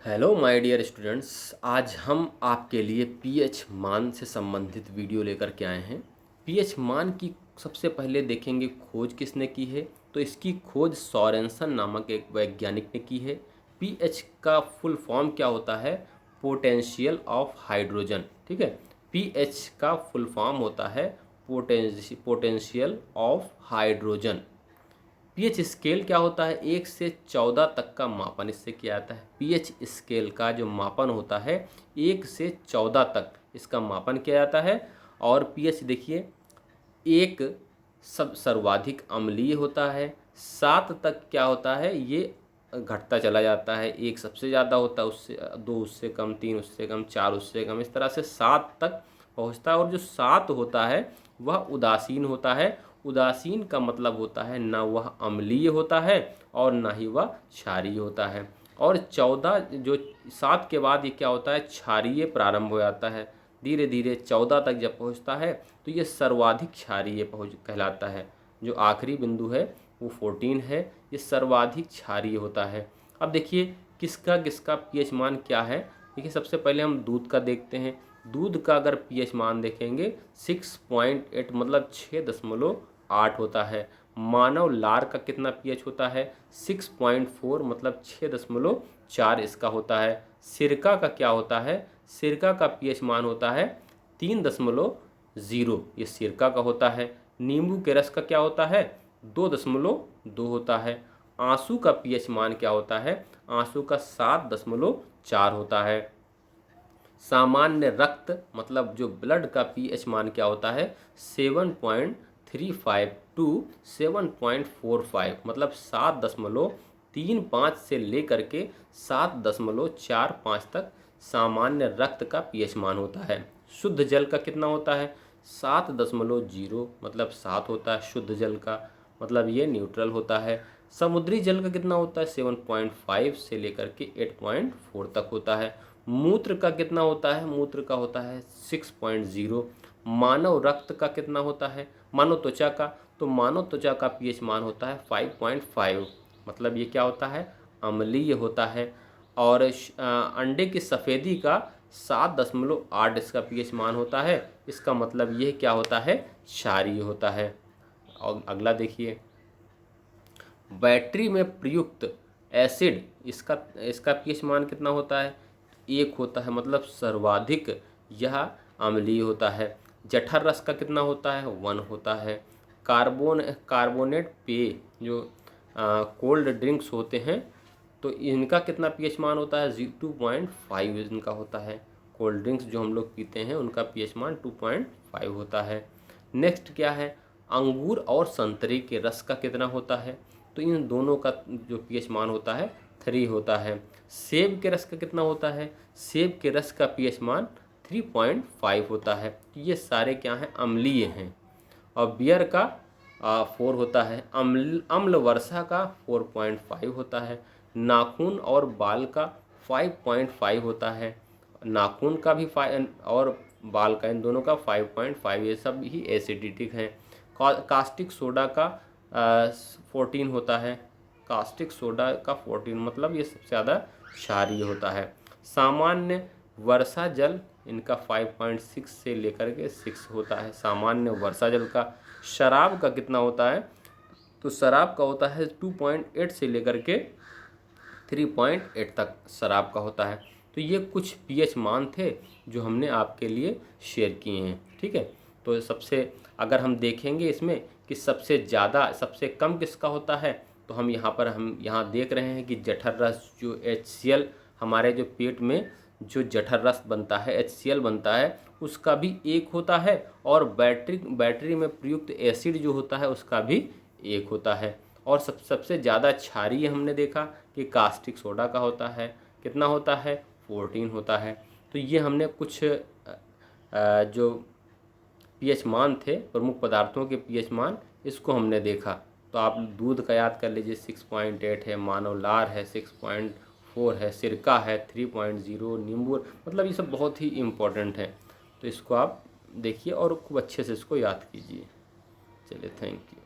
Hello my dear students. आज हम आपके लिए पीएच मान से संबंधित वीडियो लेकर के आए हैं। पीएच मान की सबसे पहले देखेंगे खोज किसने की है। तो इसकी खोज सोरेनसन नामक एक वैज्ञानिक ने की है। पीएच का फुल फॉर्म क्या होता है? Potential of hydrogen. ठीक है, पीएच का फुल फॉर्म होता है potential of hydrogen. PH scale क्या होता है? 1 से 14 तक का मापन इससे किया जाता है। पीएच स्केल का जो मापन होता है 1 से 14 तक इसका मापन किया जाता है। और पीएच देखिए, एक सब सर्वाधिक अम्लीय होता है, 7 तक क्या होता है, ये घटता चला जाता है। एक सबसे ज़्यादा होता है, उससे 2 उससे कम, 3 उससे कम, 4 उससे कम, इस तरह से 7 तक पहुंचता है। और जो 7 होता है वह उदासीन होता है। उदासीन का मतलब होता है ना वह अम्लीय होता है और ना ही वह क्षारीय होता है। और 14 जो 7 के बाद ये क्या होता है, क्षारीय प्रारंभ हो जाता है। धीरे धीरे 14 तक जब पहुंचता है तो ये सर्वाधिक क्षारीय पहुँच कहलाता है। जो आखिरी बिंदु है वो 14 है, ये सर्वाधिक क्षारीय होता है। अब देखिए किसका किसका पीएच मान क्या है। देखिए सबसे पहले हम दूध का देखते हैं। दूध का अगर पीएच मान देखेंगे 6.8 मतलब 6.8 होता है। मानव लार का कितना पीएच होता है? 6.4 मतलब 6.4 इसका होता है। सिरका का क्या होता है? सिरका का पीएच मान होता है 3.0, ये सिरका का होता है। नींबू के रस का क्या होता है? 2.2 होता है। आंसू का पीएच मान क्या होता है? आंसू का 7.4 होता है। सामान्य रक्त मतलब जो ब्लड का पीएच मान क्या होता है? 7.35 टू 7.45 मतलब 7.35 से लेकर के 7.45 तक सामान्य रक्त का पीएच मान होता है। शुद्ध जल का कितना होता है? 7.0 मतलब 7 होता है शुद्ध जल का, मतलब ये न्यूट्रल होता है। समुद्री जल का कितना होता है? 7.5 से लेकर के 8.4 तक होता है। मूत्र का कितना होता है? मूत्र का होता है 6.0। मानव रक्त का कितना होता है? मानव त्वचा का, तो मानव त्वचा का पीएच मान होता है 5.5, मतलब ये क्या होता है? अम्लीय होता है। और अंडे की सफ़ेदी का 7.8 इसका पीएच मान होता है। इसका मतलब यह क्या होता है? क्षारीय होता है। और अगला देखिए, बैटरी में प्रयुक्त एसिड, इसका इसका पीएच मान कितना होता है? 1 होता है, मतलब सर्वाधिक यह अम्लीय होता है। जठर रस का कितना होता है? 1 होता है। कार्बोनेट पेय जो कोल्ड ड्रिंक्स होते हैं तो इनका कितना पीएच मान होता है? 2.5 इनका होता है। कोल्ड ड्रिंक्स जो हम लोग पीते हैं उनका पीएच मान 2.5 होता है। नेक्स्ट क्या है? अंगूर और संतरे के रस का कितना होता है? तो इन दोनों का जो पीएच मान होता है 3 होता है। सेब के रस का कितना होता है? सेब के रस का पीएच मान 3.5 होता है। ये सारे क्या हैं? अम्लीय हैं। और बियर का 4 होता है। अम्ल वर्षा का 4.5 होता है। नाखून और बाल का 5.5 होता है। नाखून का भी 5 और बाल का, इन दोनों का 5.5, ये सब ही एसिडिटिक हैं। कास्टिक सोडा का 14 होता है। कास्टिक सोडा का 14 मतलब ये सबसे ज़्यादा क्षारीय होता है। सामान्य वर्षा जल इनका 5.6 से लेकर के 6 होता है, सामान्य वर्षा जल का। शराब का कितना होता है? तो शराब का होता है 2.8 से लेकर के 3.8 तक शराब का होता है। तो ये कुछ पीएच मान थे जो हमने आपके लिए शेयर किए हैं। ठीक है, तो सबसे अगर हम देखेंगे इसमें कि सबसे ज़्यादा सबसे कम किसका होता है, तो हम यहाँ देख रहे हैं कि जठर रस जो HCl, हमारे जो पेट में जो जठर रस बनता है HCl बनता है, उसका भी 1 होता है। और बैटरी में प्रयुक्त एसिड जो होता है उसका भी 1 होता है। और सबसे ज़्यादा क्षारीय हमने देखा कि कास्टिक सोडा का होता है। कितना होता है? 14 होता है। तो ये हमने कुछ जो पीएच मान थे, प्रमुख पदार्थों के पीएच मान, इसको हमने देखा। तो आप दूध का याद कर लीजिए 6.8 है, मानव लार है 6.4 है, सिरका है 3.0, नींबू, मतलब ये सब बहुत ही इम्पोर्टेंट है। तो इसको आप देखिए और खूब अच्छे से इसको याद कीजिए। चलिए, थैंक यू।